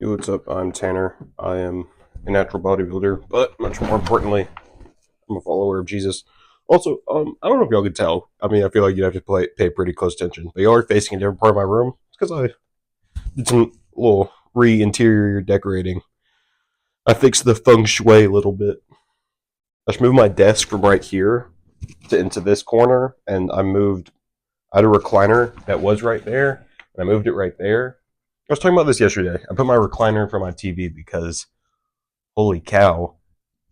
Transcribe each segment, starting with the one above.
Hey, what's up? I'm Tanner. I am a natural bodybuilder, but much more importantly, I'm a follower of Jesus. Also, I don't know if y'all could tell. I mean, I feel like you'd have to pay pretty close attention. But y'all are facing a different part of my room. It's because I did some little re-interior decorating. I fixed the feng shui a little bit. I just moved my desk from right here into this corner, and I had a recliner that was right there, and I moved it right there. I was talking about this yesterday. I put my recliner in front of my TV because holy cow,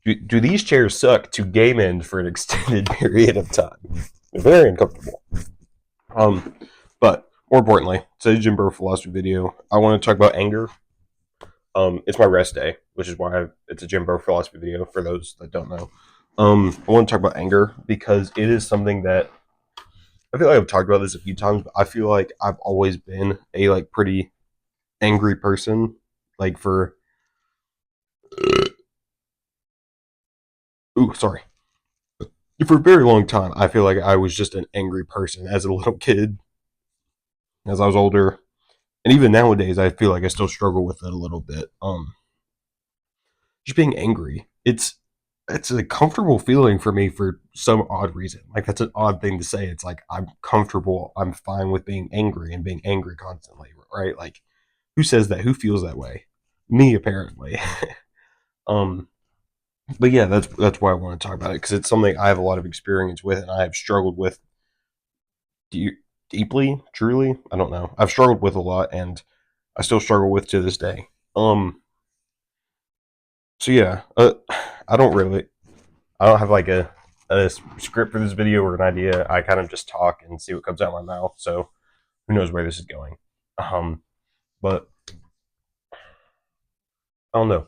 do these chairs suck to game in for an extended period of time? They're very uncomfortable. Um, but more importantly, today's Jim Burr philosophy video. I want to talk about anger. It's my rest day, which is why it's a Jim Burr philosophy video. For those that don't know, I want to talk about anger because it is something that I feel like I've talked about this a few times. But I feel like I've always been a pretty angry person. Like for sorry, for a very long time, I feel like I was just an angry person as a little kid. As I was older, and even nowadays, I feel like I still struggle with it a little bit. Just being angry, it's a comfortable feeling for me for some odd reason. Like that's an odd thing to say. It's like I'm comfortable, I'm fine with being angry and being angry constantly, right? Like who says that? Who feels that way? Me, apparently. um, but yeah, that's why I want to talk about it because it's something I have a lot of experience with and I have struggled with deeply, truly. I don't know. I've struggled with a lot, and I still struggle with to this day. Um. So yeah, I don't really, I don't have like a script for this video or an idea. I kind of just talk and see what comes out of my mouth. So who knows where this is going? Um. But I don't know.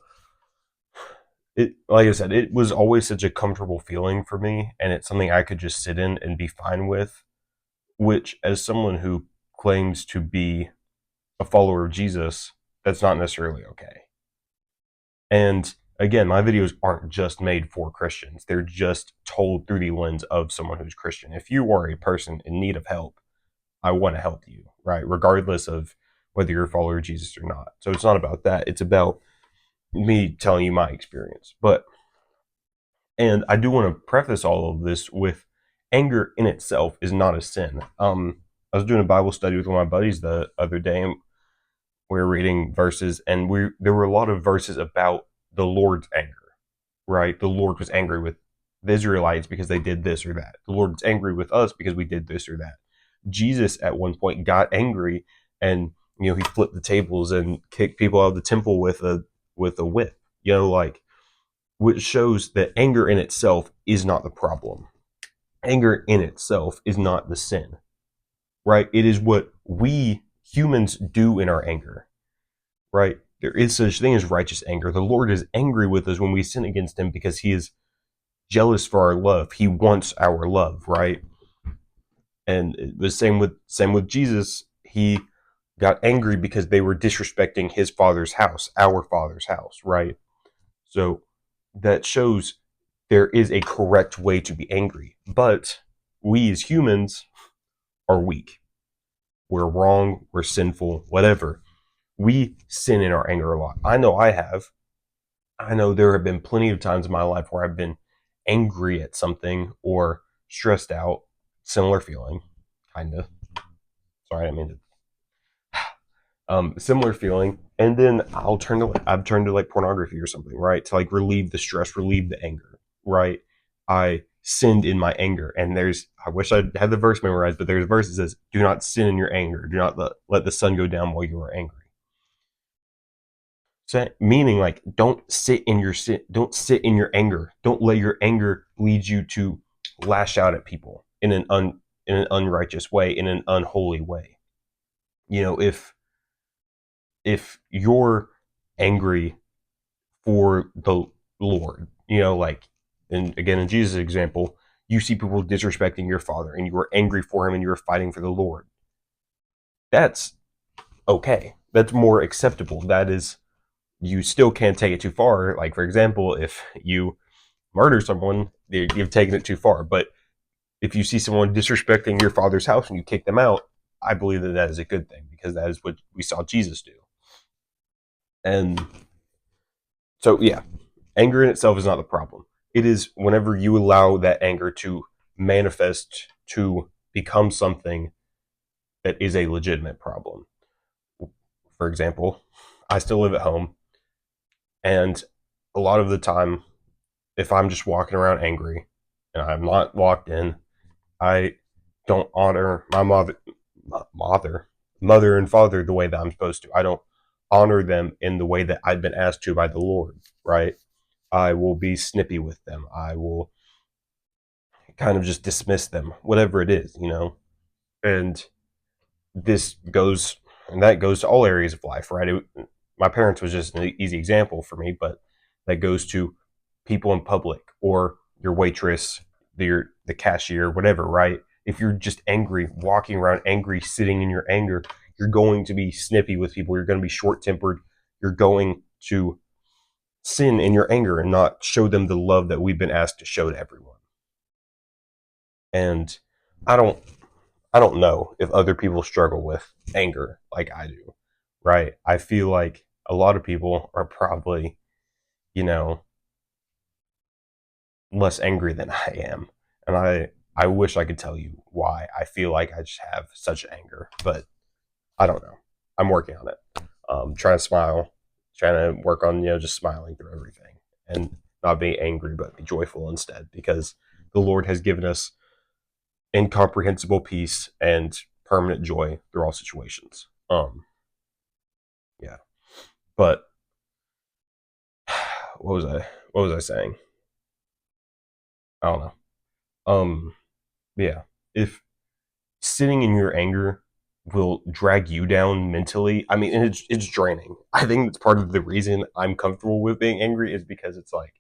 It like I said, it was always such a comfortable feeling for me, and it's something I could just sit in and be fine with. Which, as someone who claims to be a follower of Jesus, that's not necessarily okay. And again, my videos aren't just made for Christians. They're just told through the lens of someone who's Christian. If you are a person in need of help, I want to help you, right? Regardless of whether you're a follower of Jesus or not. So it's not about that. It's about me telling you my experience. And I do want to preface all of this with anger in itself is not a sin. I was doing a Bible study with one of my buddies the other day, and we were reading verses, and there were a lot of verses about the Lord's anger, right? The Lord was angry with the Israelites because they did this or that. The Lord was angry with us because we did this or that. Jesus at one point got angry, and he flipped the tables and kicked people out of the temple with a whip. Like which shows that anger in itself is not the problem. Anger in itself is not the sin, right? It is what we humans do in our anger, right? There is such thing as righteous anger. The Lord is angry with us when we sin against him because he is jealous for our love. He wants our love, right? And it was same with Jesus. He got angry because they were disrespecting his father's house, our father's house, right? So that shows there is a correct way to be angry. But we as humans are weak. We're wrong, we're sinful, whatever. We sin in our anger a lot. I know I have. I know there have been plenty of times in my life where I've been angry at something or stressed out. Similar feeling, kind of. Sorry, I didn't mean to. Similar feeling, and then I've turned to like pornography or something, right? To like relieve the stress, relieve the anger, right? I sinned in my anger, and I wish I had the verse memorized, but there's a verse that says, "Do not sin in your anger. Do not let the sun go down while you are angry." So, meaning like don't sit in your anger. Don't let your anger lead you to lash out at people in an unrighteous way, in an unholy way. If you're angry for the Lord, like and again in Jesus' example, you see people disrespecting your father and you are angry for him and you're fighting for the Lord. That's okay. That's more acceptable. That is, you still can't take it too far. Like, for example, if you murder someone, you've taken it too far. But if you see someone disrespecting your father's house and you kick them out, I believe that is a good thing because that is what we saw Jesus do. And so, yeah, anger in itself is not the problem. It is whenever you allow that anger to manifest to become something that is a legitimate problem. For example, I still live at home, and a lot of the time, if I'm just walking around angry and I'm not locked in, I don't honor my mother and father the way that I'm supposed to. I don't honor them in the way that I've been asked to by the Lord, right? I will be snippy with them. I will kind of just dismiss them, whatever it is, you know? And this goes, and that goes to all areas of life, right? My parents was just an easy example for me, but that goes to people in public or your waitress, the cashier, whatever, right? If you're just angry, walking around angry, sitting in your anger, you're going to be snippy with people. You're going to be short tempered. You're going to sin in your anger and not show them the love that we've been asked to show to everyone. And I don't I don't know if other people struggle with anger like I do, right? I feel like a lot of people are probably, you know, less angry than I am. And I wish I could tell you why I feel like I just have such anger, but I don't know. I'm working on it. Trying to smile, trying to work on, just smiling through everything and not being angry, but be joyful instead because the Lord has given us incomprehensible peace and permanent joy through all situations. Yeah. But what was I saying? I don't know. Um yeah. If sitting in your anger will drag you down mentally, I mean, and it's draining. I think that's part of the reason I'm comfortable with being angry is because it's like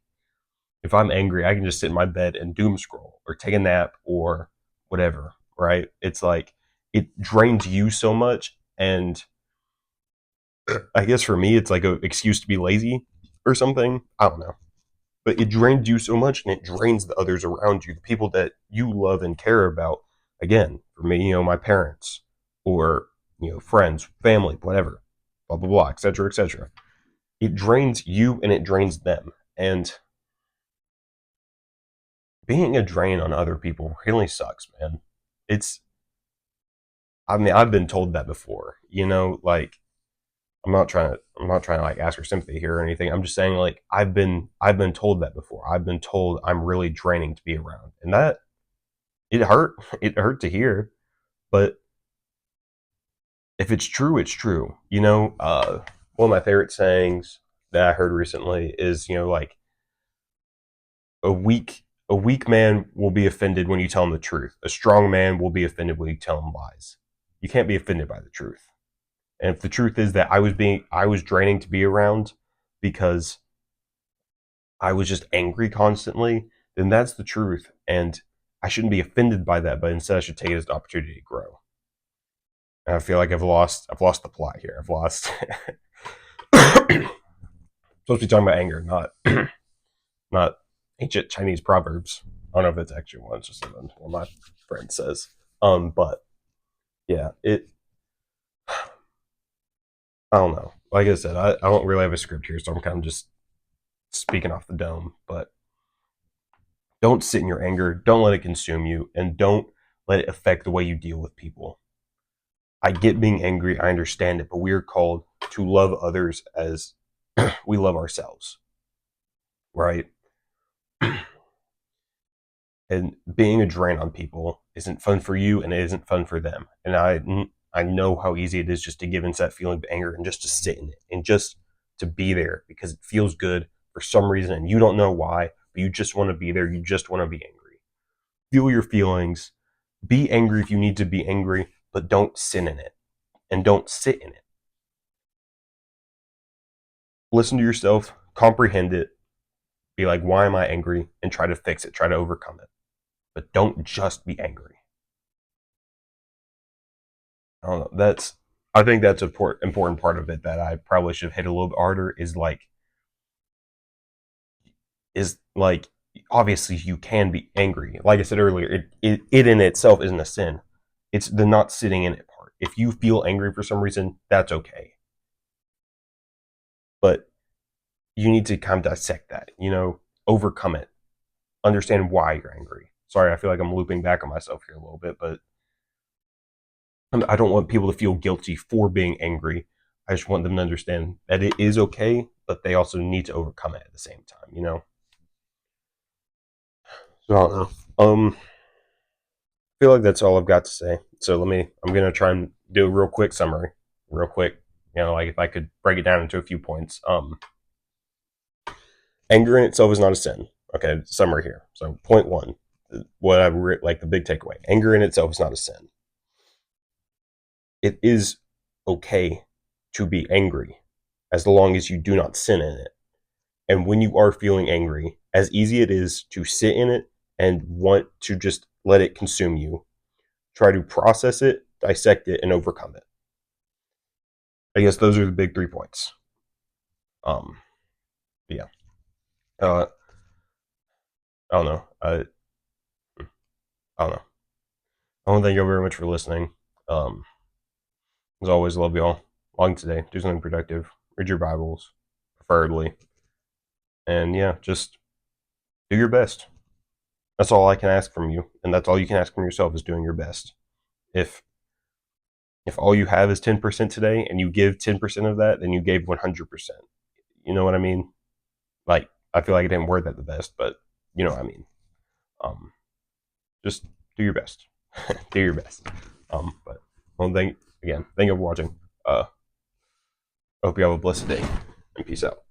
if I'm angry, I can just sit in my bed and doom scroll or take a nap or whatever, right? It's like it drains you so much and I guess for me, it's like an excuse to be lazy or something. I don't know. But it drains you so much and it drains the others around you, the people that you love and care about. Again, for me, my parents or, friends, family, whatever, blah, blah, blah, etc., etc. It drains you and it drains them. And being a drain on other people really sucks, man. It's, I mean, I've been told that before, like, I'm not trying to like ask for sympathy here or anything. I'm just saying like I've been told that before. I've been told I'm really draining to be around. And that it hurt. It hurt to hear. But if it's true, it's true. One of my favorite sayings that I heard recently is, like a weak man will be offended when you tell him the truth. A strong man will be offended when you tell him lies. You can't be offended by the truth. And if the truth is that I was draining to be around because I was just angry constantly, then that's the truth. And I shouldn't be offended by that, but instead I should take it as an opportunity to grow. And I feel like I've lost the plot here. I've lost supposed to be talking about anger, not ancient Chinese proverbs. I don't know if it's actually one, it's just something one of my friend says. But yeah, I don't know. Like I said, I don't really have a script here, so I'm kind of just speaking off the dome. But don't sit in your anger. Don't let it consume you, and don't let it affect the way you deal with people. I get being angry. I understand it, but we are called to love others as we love ourselves, right? And being a drain on people isn't fun for you, and it isn't fun for them. And I know how easy it is just to give into that feeling of anger and just to sit in it and just to be there because it feels good for some reason, and you don't know why, but you just want to be there. You just want to be angry. Feel your feelings. Be angry if you need to be angry, but don't sin in it and don't sit in it. Listen to yourself, comprehend it, be like, why am I angry? And try to fix it, try to overcome it. But don't just be angry. I don't know. I think that's an important part of it that I probably should have hit a little bit harder is like obviously you can be angry. Like I said earlier, it in itself isn't a sin. It's the not sitting in it part. If you feel angry for some reason, that's okay. you need to kind of dissect that, overcome it, understand why you're angry. Sorry, I feel like I'm looping back on myself here a little bit, but I don't want people to feel guilty for being angry. I just want them to understand that it is okay, but they also need to overcome it at the same time. So I don't know. I feel like that's all I've got to say. So I'm gonna try and do a real quick summary, real quick. Like if I could break it down into a few points. Anger in itself is not a sin. Okay, summary here. So point one, what I like the big takeaway: anger in itself is not a sin. It is okay to be angry as long as you do not sin in it. And when you are feeling angry, as easy it is to sit in it and want to just let it consume you, try to process it, dissect it, and overcome it. I guess those are the big 3 points. Um, yeah. I don't know. I don't know. I want to thank you very much for listening. As always, love y'all. Long today. Do something productive. Read your Bibles, preferably. And yeah, just do your best. That's all I can ask from you, and that's all you can ask from yourself is doing your best. If all you have is 10% today, and you give 10% of that, then you gave 100%. You know what I mean? Like I feel like I didn't word that the best, but you know what I mean. Um, just do your best. Do your best. But well, thank you for watching. Hope you have a blessed day, and peace out.